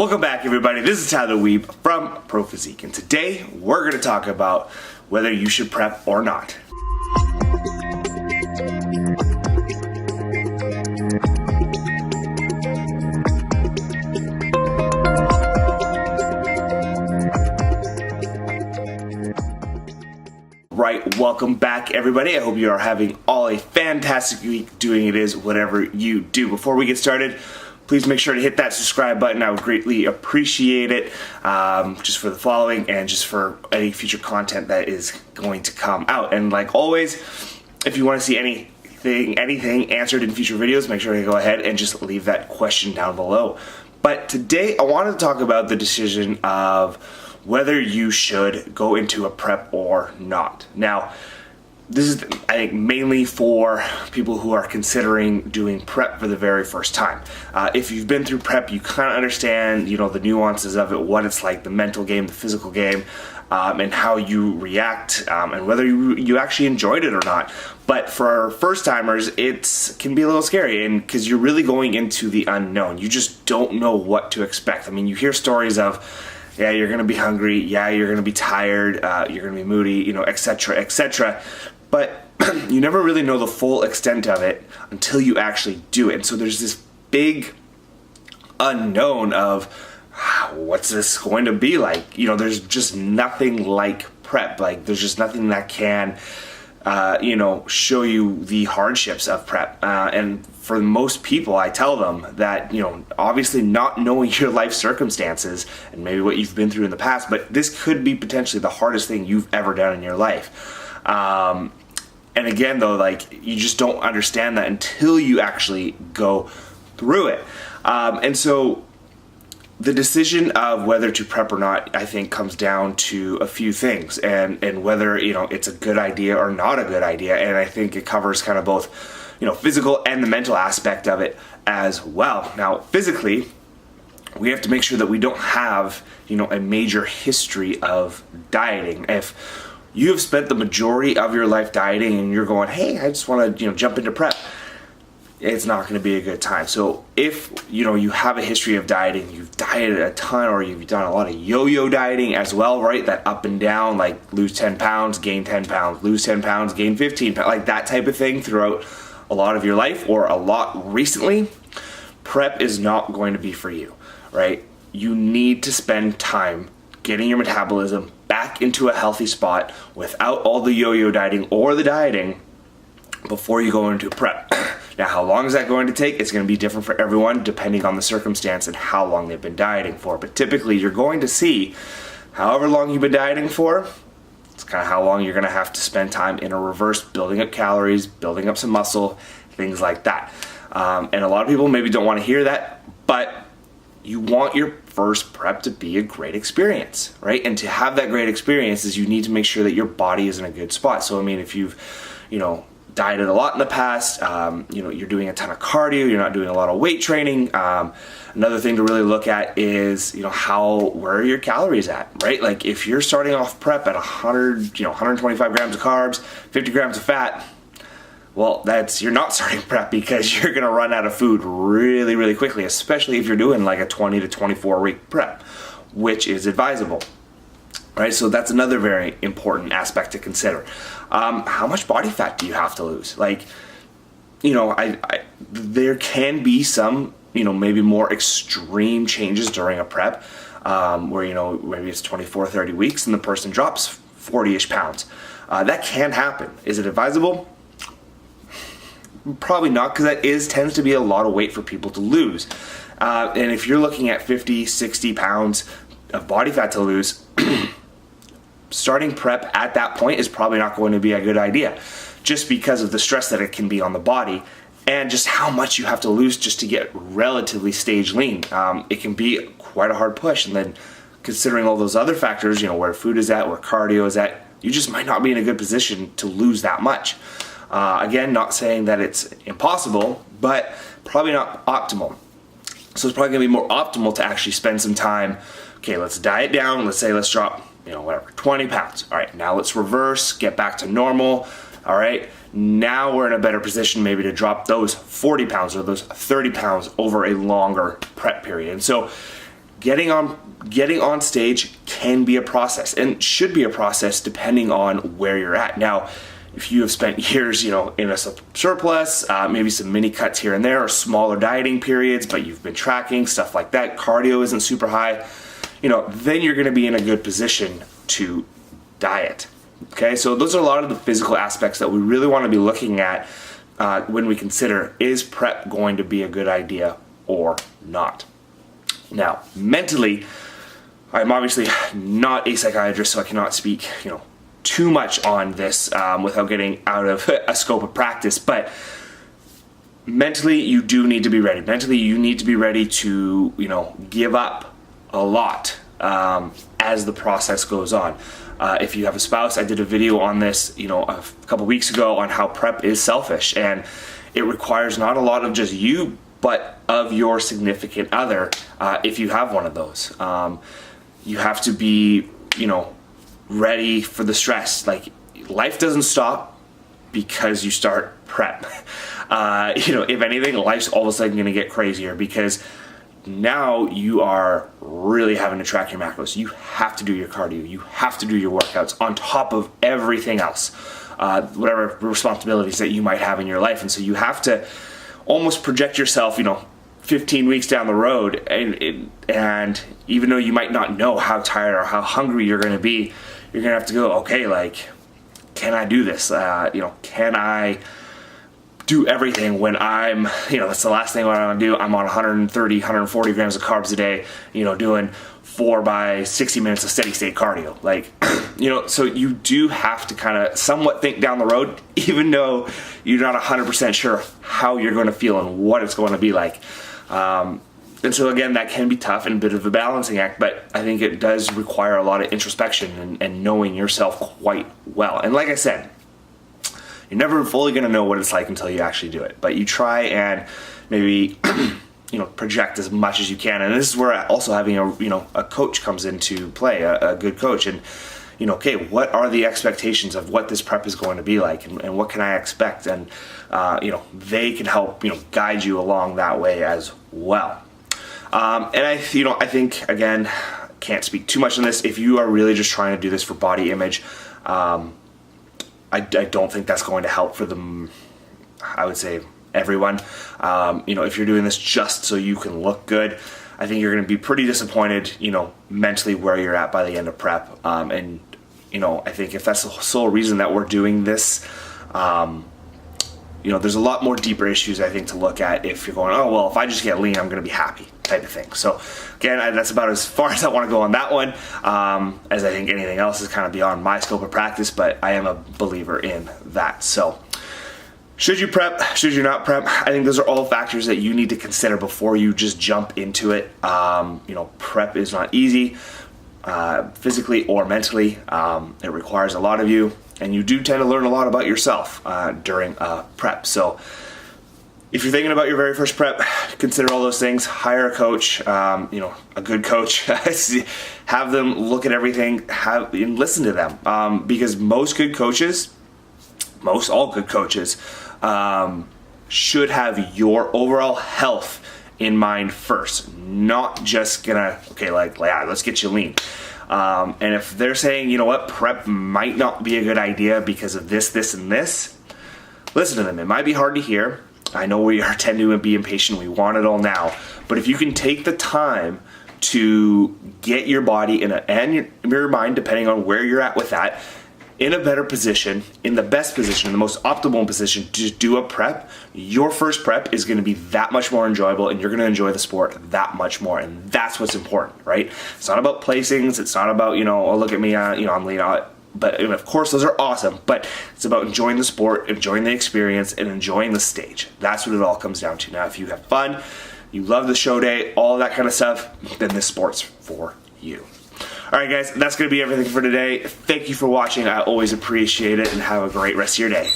Welcome back, everybody. This is Tyler Weeb from Pro Physique, and today we're going to talk about whether you should prep or not. Right, welcome back, everybody. I hope you are having all a fantastic week doing it is whatever you do. Before we get started, please make sure to hit that subscribe button. I would greatly appreciate it, just for the following and just for any future content that is going to come out. And like always, if you want to see anything answered in future videos, make sure to go ahead and just leave that question down below. But today I wanted to talk about the decision of whether you should go into a prep or not. Now, this is, I think, mainly for people who are considering doing prep for the very first time. If you've been through prep, you kind of understand, the nuances of it, what it's like, the mental game, the physical game, and how you react, and whether you actually enjoyed it or not. But for first timers, it can be a little scary, and because you're really going into the unknown. You just don't know what to expect. I mean, you hear stories of, yeah, you're gonna be hungry, yeah, you're gonna be tired, you're gonna be moody, etc., etc. But you never really know the full extent of it until you actually do it. And so there's this big unknown of what's this going to be like? There's just nothing like prep. Like, there's just nothing that can, show you the hardships of prep. And for most people, I tell them that, obviously not knowing your life circumstances and maybe what you've been through in the past, but this could be potentially the hardest thing you've ever done in your life. And again, though, you just don't understand that until you actually go through it. And so the decision of whether to prep or not, I think, comes down to a few things, and whether, it's a good idea or not a good idea. And I think it covers kind of both, physical and the mental aspect of it as well. Now, physically, we have to make sure that we don't have, a major history of dieting. If you have spent the majority of your life dieting and you're going, hey, I just want to, jump into prep, it's not going to be a good time. So if, you have a history of dieting, you've dieted a ton, or you've done a lot of yo-yo dieting as well, right? That up and down, like lose 10 pounds, gain 10 pounds, lose 10 pounds, gain 15 pounds, like that type of thing throughout a lot of your life or a lot recently, prep is not going to be for you, right? You need to spend time getting your metabolism back into a healthy spot without all the yo-yo dieting or the dieting before you go into prep. Now, how long is that going to take? It's going to be different for everyone depending on the circumstance and how long they've been dieting for. But typically, you're going to see however long you've been dieting for, it's kind of how long you're going to have to spend time in a reverse, building up calories, building up some muscle, things like that. And a lot of people maybe don't want to hear that, but you want your first prep to be a great experience, right? And to have that great experience is you need to make sure that your body is in a good spot. So, I mean, if you've, dieted a lot in the past, you're doing a ton of cardio, you're not doing a lot of weight training. Another thing to really look at is, where are your calories at, right? Like, if you're starting off prep at 125 grams of carbs, 50 grams of fat, well, you're not starting prep, because you're going to run out of food really, really quickly, especially if you're doing like a 20 to 24 week prep, which is advisable, right? So that's another very important aspect to consider. How much body fat do you have to lose? Like, there can be some, maybe more extreme changes during a prep, where, maybe it's 24, 30 weeks and the person drops 40-ish pounds. That can happen. Is it advisable? Probably not, because that tends to be a lot of weight for people to lose. And if you're looking at 50, 60 pounds of body fat to lose, starting prep at that point is probably not going to be a good idea, just because of the stress that it can be on the body and just how much you have to lose just to get relatively stage lean. It can be quite a hard push. And then considering all those other factors, where food is at, where cardio is at, you just might not be in a good position to lose that much. Again, not saying that it's impossible, but probably not optimal. So it's probably going to be more optimal to actually spend some time. Okay, let's diet down. Let's drop, 20 pounds. All right, now let's reverse, get back to normal. All right, now we're in a better position maybe to drop those 40 pounds or those 30 pounds over a longer prep period. And so getting on stage can be a process and should be a process depending on where you're at. Now, if you have spent years, in a surplus, maybe some mini cuts here and there, or smaller dieting periods, but you've been tracking, stuff like that, cardio isn't super high, then you're gonna be in a good position to diet. Okay, so those are a lot of the physical aspects that we really wanna be looking at when we consider, is prep going to be a good idea or not? Now, mentally, I'm obviously not a psychiatrist, so I cannot speak, too much on this without getting out of a scope of practice, but mentally you do need to be ready. Mentally you need to be ready to, give up a lot as the process goes on. If you have a spouse, I did a video on this, a couple weeks ago on how prep is selfish, and it requires not a lot of just you, but of your significant other, if you have one of those. You have to be, ready for the stress. Like, life doesn't stop because you start prep. If anything, life's all of a sudden gonna get crazier because now you are really having to track your macros. You have to do your cardio. You have to do your workouts on top of everything else, whatever responsibilities that you might have in your life. And so you have to almost project yourself, 15 weeks down the road, and even though you might not know how tired or how hungry you're going to be, you're going to have to go, okay, like, can I do this? Can I do everything when I'm, that's the last thing I want to do. I'm on 130, 140 grams of carbs a day, doing 4 by 60 minutes of steady state cardio. Like, so you do have to kind of somewhat think down the road, even though you're not 100% sure how you're going to feel and what it's going to be like. And so again, that can be tough and a bit of a balancing act, but I think it does require a lot of introspection and knowing yourself quite well. And like I said, you're never fully going to know what it's like until you actually do it, but you try and maybe project as much as you can. And this is where also having a coach comes into play, a good coach, and okay, what are the expectations of what this prep is going to be like, and what can I expect? And they can help guide you along that way as well. And I think, again, can't speak too much on this. If you are really just trying to do this for body image, I don't think that's going to help for them. I would say everyone. If you're doing this just so you can look good, I think you're going to be pretty disappointed, mentally where you're at by the end of prep. And I think if that's the sole reason that we're doing this, there's a lot more deeper issues, I think, to look at if you're going, oh, well, if I just get lean, I'm going to be happy type of thing. So again, that's about as far as I want to go on that one, as I think anything else is kind of beyond my scope of practice, but I am a believer in that. So should you prep? Should you not prep? I think those are all factors that you need to consider before you just jump into it. Prep is not easy, physically or mentally. It requires a lot of you, and you do tend to learn a lot about yourself during prep. So if you're thinking about your very first prep, consider all those things. Hire a coach, a good coach. Have them look at everything, and listen to them, because all good coaches should have your overall health in mind first, not just let's get you lean. And if they're saying, prep might not be a good idea because of this, this, and this, listen to them. It might be hard to hear. I know we tend to be impatient. We want it all now. But if you can take the time to get your body and your mind, depending on where you're at with that, in a better position, in the best position, in the most optimal position to do a prep, your first prep is going to be that much more enjoyable, and you're going to enjoy the sport that much more. And that's what's important, right? It's not about placings. It's not about, oh, look at me, I'm lean out. But of course, those are awesome. But it's about enjoying the sport, enjoying the experience, and enjoying the stage. That's what it all comes down to. Now, if you have fun, you love the show day, all that kind of stuff, then this sport's for you. All right, guys, that's going to be everything for today. Thank you for watching. I always appreciate it, and have a great rest of your day.